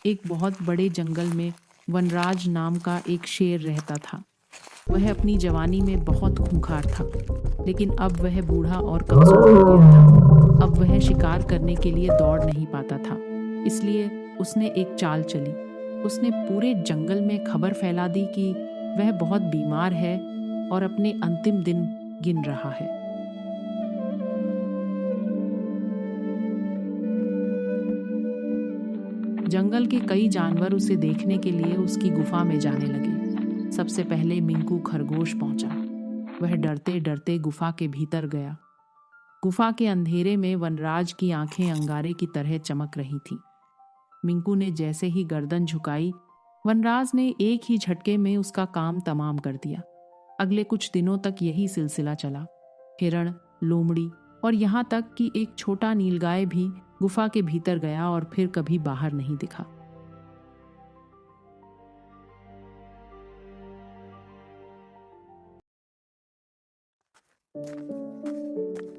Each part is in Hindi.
एक बहुत बड़े जंगल में वनराज नाम का एक शेर रहता था। वह अपनी जवानी में बहुत खूंखार था, लेकिन अब वह बूढ़ा और कमजोर हो गया था। अब वह शिकार करने के लिए दौड़ नहीं पाता था। इसलिए उसने एक चाल चली। उसने पूरे जंगल में खबर फैला दी कि वह बहुत बीमार है और अपने अंतिम दिन गिन रहा है। जंगल के कई जानवर उसे देखने के लिए उसकी गुफा में जाने लगे। सबसे पहले मिंकू खरगोश पहुंचा। वह डरते डरते गुफा के भीतर गया। गुफा के अंधेरे में वनराज की आंखें अंगारे की तरह चमक रही थीं। मिंकू ने जैसे ही गर्दन झुकाई, वनराज ने एक ही झटके में उसका काम तमाम कर दिया। अगले कुछ दिनों तक यही सिलसिला चला। हिरण, लोमड़ी और यहाँ तक कि एक छोटा नीलगाय भी गुफा के भीतर गया और फिर कभी बाहर नहीं दिखा।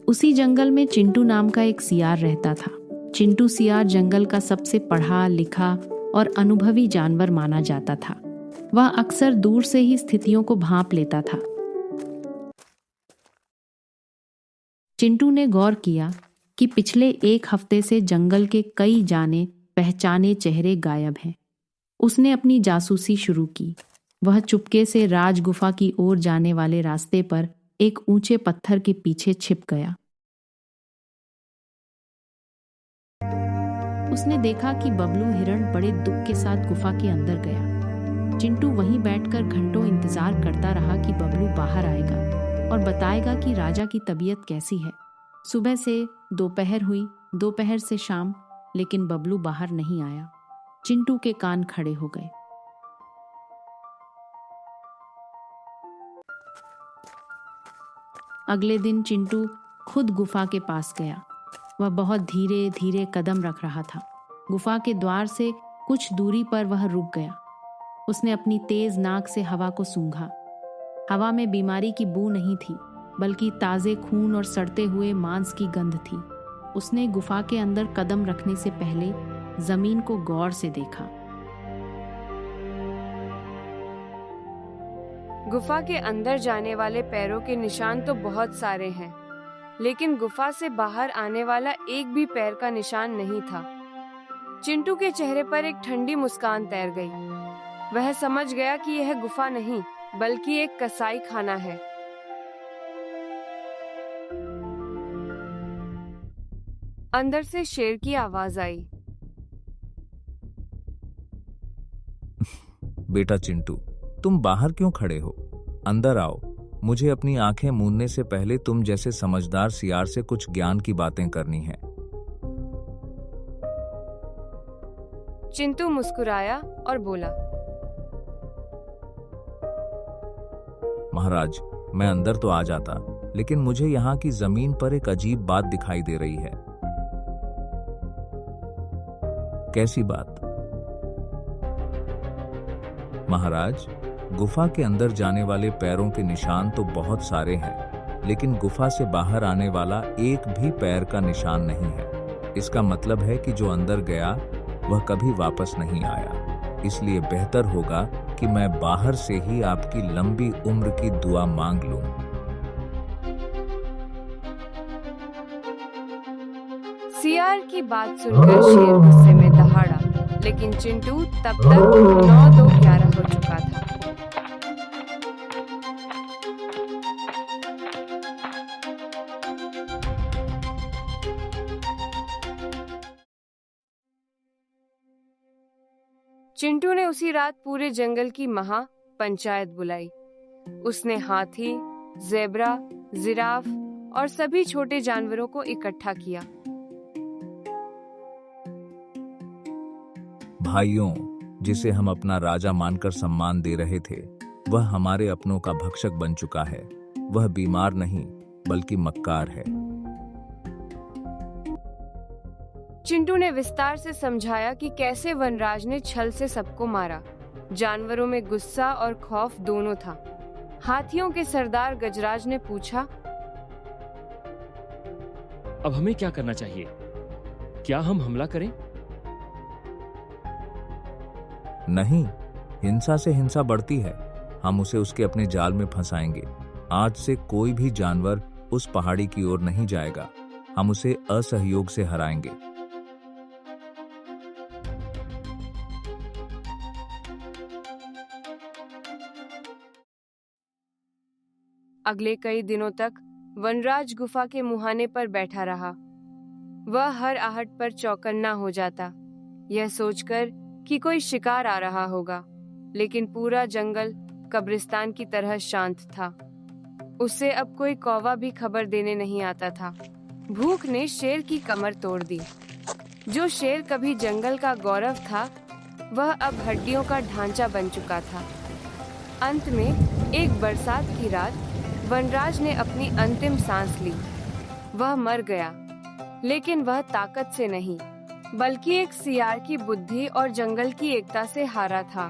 उसी जंगल में चिंटू नाम का एक सियार रहता था। चिंटू सियार जंगल का सबसे पढ़ा लिखा और अनुभवी जानवर माना जाता था। वह अक्सर दूर से ही स्थितियों को भांप लेता था। चिंटू ने गौर किया कि पिछले एक हफ्ते से जंगल के कई जाने पहचाने चेहरे गायब हैं। उसने अपनी जासूसी शुरू की। वह चुपके से राज गुफा की ओर जाने वाले रास्ते पर एक ऊंचे पत्थर के पीछे छिप गया। उसने देखा कि बबलू हिरण बड़े दुख के साथ गुफा के अंदर गया। चिंटू वहीं बैठकर घंटों इंतजार करता रहा कि बबलू बाहर आएगा और बताएगा कि राजा की तबीयत कैसी है। सुबह से दोपहर हुई, दोपहर से शाम, लेकिन बबलू बाहर नहीं आया। चिंटू के कान खड़े हो गए। अगले दिन चिंटू खुद गुफा के पास गया। वह बहुत धीरे धीरे कदम रख रहा था। गुफा के द्वार से कुछ दूरी पर वह रुक गया। उसने अपनी तेज नाक से हवा को सूंघा। हवा में बीमारी की बू नहीं थी, बल्कि ताजे खून और सड़ते हुए मांस की गंध थी। उसने गुफा के अंदर कदम रखने से पहले जमीन को गौर से देखा। गुफा के अंदर जाने वाले पैरों के निशान तो बहुत सारे हैं, लेकिन गुफा से बाहर आने वाला एक भी पैर का निशान नहीं था। चिंटू के चेहरे पर एक ठंडी मुस्कान तैर गई। वह समझ गया कि यह गुफा नहीं, बल्कि एक कसाई खाना है। अंदर से शेर की आवाज आई। बेटा चिंटू, तुम बाहर क्यों खड़े हो? अंदर आओ। मुझे अपनी आंखें मूंदने से पहले तुम जैसे समझदार सियार से कुछ ज्ञान की बातें करनी है। चिंटू मुस्कुराया और बोला, महाराज, मैं अंदर तो आ जाता, लेकिन मुझे यहाँ की जमीन पर एक अजीब बात दिखाई दे रही है। कैसी बात? महाराज, गुफा के अंदर जाने वाले पैरों के निशान तो बहुत सारे हैं, लेकिन गुफा से बाहर आने वाला एक भी पैर का निशान नहीं है। इसका मतलब है कि जो अंदर गया वह कभी वापस नहीं आया। इसलिए बेहतर होगा कि मैं बाहर से ही आपकी लंबी उम्र की दुआ मांग लूं। सियार की बात सुनकर शेर गुस्से में दहाड़ा, लेकिन चिंटू तब तक 9-2-11 हो चुका था। चिंटू ने उसी रात पूरे जंगल की महा पंचायत बुलाई। उसने हाथी, ज़ेब्रा, जिराफ और सभी छोटे जानवरों को इकट्ठा किया। भाइयों, जिसे हम अपना राजा मानकर सम्मान दे रहे थे, वह हमारे अपनों का भक्षक बन चुका है। वह बीमार नहीं, बल्कि मक्कार है। चिंटू ने विस्तार से समझाया कि कैसे वनराज ने छल से सबको मारा। जानवरों में गुस्सा और खौफ दोनों था। हाथियों के सरदार गजराज ने पूछा, अब हमें क्या करना चाहिए? क्या हम हमला करें? नहीं, हिंसा से हिंसा बढ़ती है। हम उसे उसके अपने जाल में फंसाएंगे। आज से कोई भी जानवर उस पहाड़ी की ओर नहीं जाएगा। हम उसे असहयोग से हराएंगे। अगले कई दिनों तक वनराज गुफा के मुहाने पर बैठा रहा। वह हर आहट पर चौकन्ना हो जाता, यह सोचकर कि कोई शिकार आ रहा होगा, लेकिन पूरा जंगल कब्रिस्तान की तरह शांत था। उससे अब कोई कौवा भी खबर देने नहीं आता था। भूख ने शेर की कमर तोड़ दी। जो शेर कभी जंगल का गौरव था, वह अब हड्डियों का ढांचा बन चुका था। अंत में एक बरसात की रात वनराज ने अपनी अंतिम सांस ली। वह मर गया, लेकिन वह ताकत से नहीं, बल्कि एक सियार की बुद्धि और जंगल की एकता से हारा था।